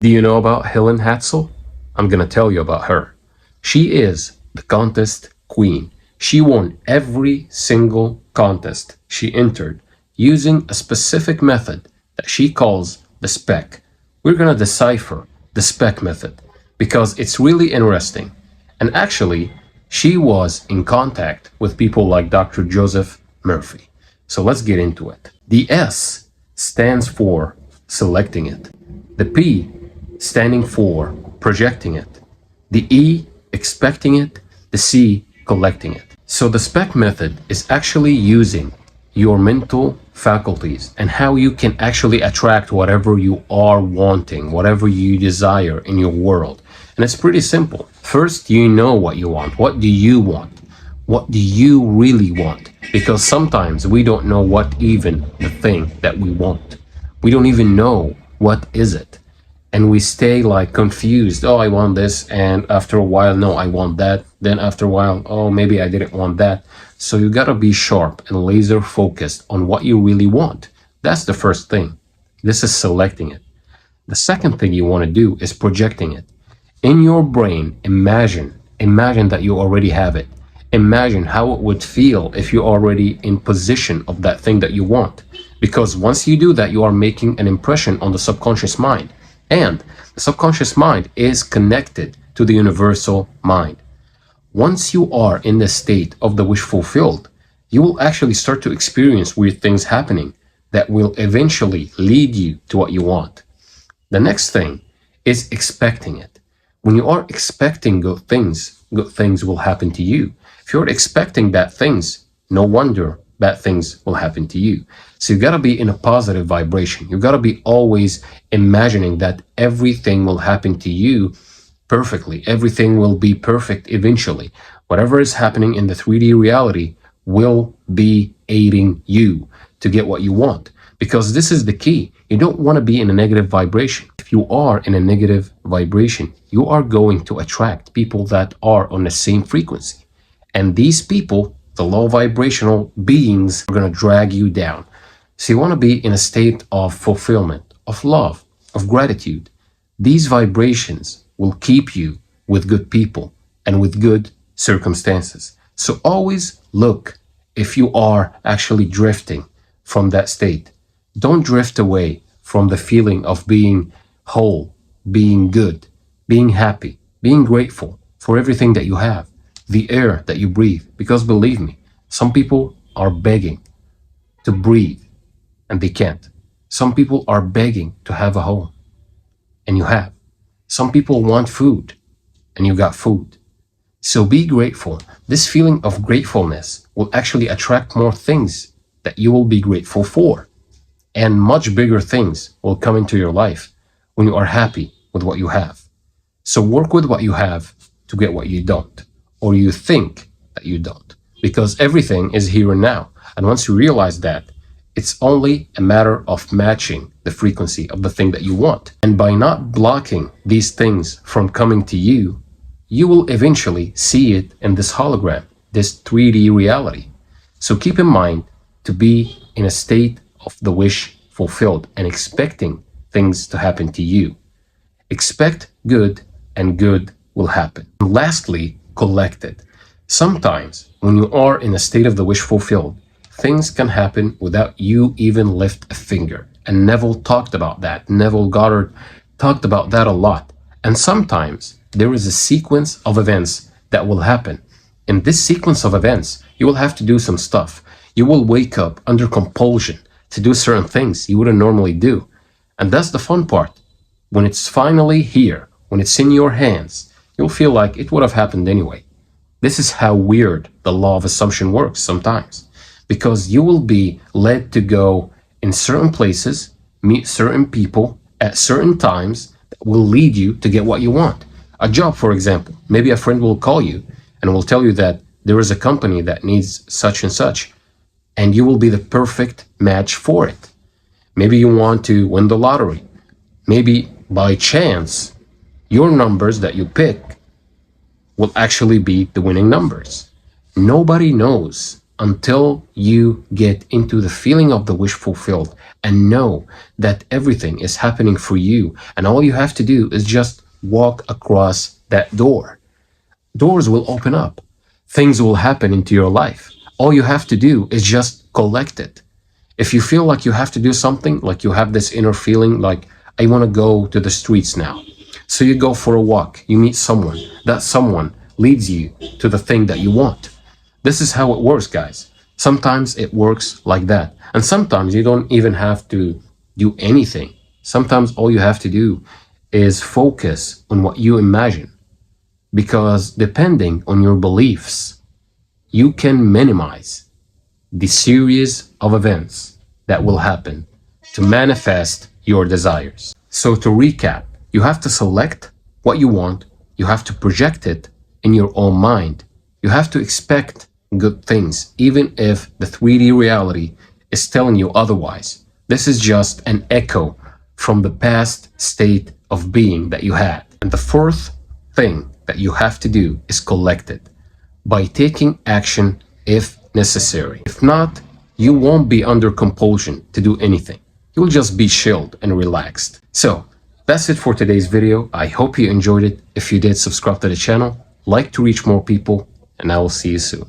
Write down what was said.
Do you know about Helene Hadsell? I'm gonna tell you about her. She is the contest queen. She won every single contest she entered using a specific method that she calls the Spec. We're gonna decipher the Spec method because it's really interesting. And actually, she was in contact with people like Dr. Joseph Murphy. So let's get into it. The S stands for selecting it. The P standing for projecting it. The E expecting it. The C collecting it. So the spec method is actually using your mental faculties and how you can actually attract whatever you are wanting, whatever you desire in your world. And it's pretty simple. First, you know what you want. What do you want? What do you really want? Because sometimes we don't know what even the thing that we want. We don't even know what is it. And we stay like confused. Oh, I want this. And after a while, no, I want that. Then after a while, oh, maybe I didn't want that. So you gotta be sharp and laser focused on what you really want. That's the first thing. This is selecting it. The second thing you want to do is projecting it. In your brain, imagine that you already have it. Imagine how it would feel if you're already in possession of that thing that you want. Because once you do that, you are making an impression on the subconscious mind. And the subconscious mind is connected to the universal mind. Once you are in the state of the wish fulfilled, you will actually start to experience weird things happening that will eventually lead you to what you want. The next thing is expecting it. When you are expecting good things will happen to you. If you're expecting bad things, no wonder bad things will happen to you. So you gotta be in a positive vibration. You gotta be always imagining that everything will happen to you perfectly. Everything will be perfect eventually. Whatever is happening in the 3D reality will be aiding you to get what you want. Because this is the key. You don't want to be in a negative vibration. If you are in a negative vibration, you are going to attract people that are on the same frequency. And these people, the low vibrational beings, are going to drag you down. So you want to be in a state of fulfillment, of love, of gratitude. These vibrations will keep you with good people and with good circumstances. So always look if you are actually drifting from that state. Don't drift away from the feeling of being whole, being good, being happy, being grateful for everything that you have, the air that you breathe. Because believe me, some people are begging to breathe and they can't. Some people are begging to have a home and you have. Some people want food and you got food. So be grateful. This feeling of gratefulness will actually attract more things that you will be grateful for. And much bigger things will come into your life when you are happy with what you have. So work with what you have to get what you don't, or you think that you don't, because everything is here and now. And once you realize that, it's only a matter of matching the frequency of the thing that you want. And by not blocking these things from coming to you, you will eventually see it in this hologram, this 3D reality. So keep in mind to be in a state of the wish fulfilled and expecting things to happen to you. Expect good and good will happen. And lastly, collect it. Sometimes when you are in a state of the wish fulfilled, things can happen without you even lift a finger. And Neville talked about that. Neville Goddard talked about that a lot. And sometimes there is a sequence of events that will happen. In this sequence of events, you will have to do some stuff. You will wake up under compulsion to do certain things you wouldn't normally do. And that's the fun part. When it's finally here, when it's in your hands, you'll feel like it would have happened anyway. This is how weird the law of assumption works sometimes. Because you will be led to go in certain places, meet certain people at certain times that will lead you to get what you want. A job, for example. Maybe a friend will call you and will tell you that there is a company that needs such and such, and you will be the perfect match for it. Maybe you want to win the lottery. Maybe by chance, your numbers that you pick will actually be the winning numbers. Nobody knows until you get into the feeling of the wish fulfilled and know that everything is happening for you. And all you have to do is just walk across that door. Doors will open up. Things will happen into your life. All you have to do is just collect it. If you feel like you have to do something, like you have this inner feeling like, I want to go to the streets now. So you go for a walk, you meet someone, that someone leads you to the thing that you want. This is how it works, guys. Sometimes it works like that. And sometimes you don't even have to do anything. Sometimes all you have to do is focus on what you imagine. Because depending on your beliefs, you can minimize the series of events that will happen to manifest your desires. So to recap, you have to select what you want, you have to project it in your own mind, you have to expect good things, even if the 3D reality is telling you otherwise. This is just an echo from the past state of being that you had. And the fourth thing that you have to do is collect it by taking action if necessary. If not, you won't be under compulsion to do anything. You'll just be chilled and relaxed. So that's it for today's video. I hope you enjoyed it. If you did, subscribe to the channel, like to reach more people, and I will see you soon.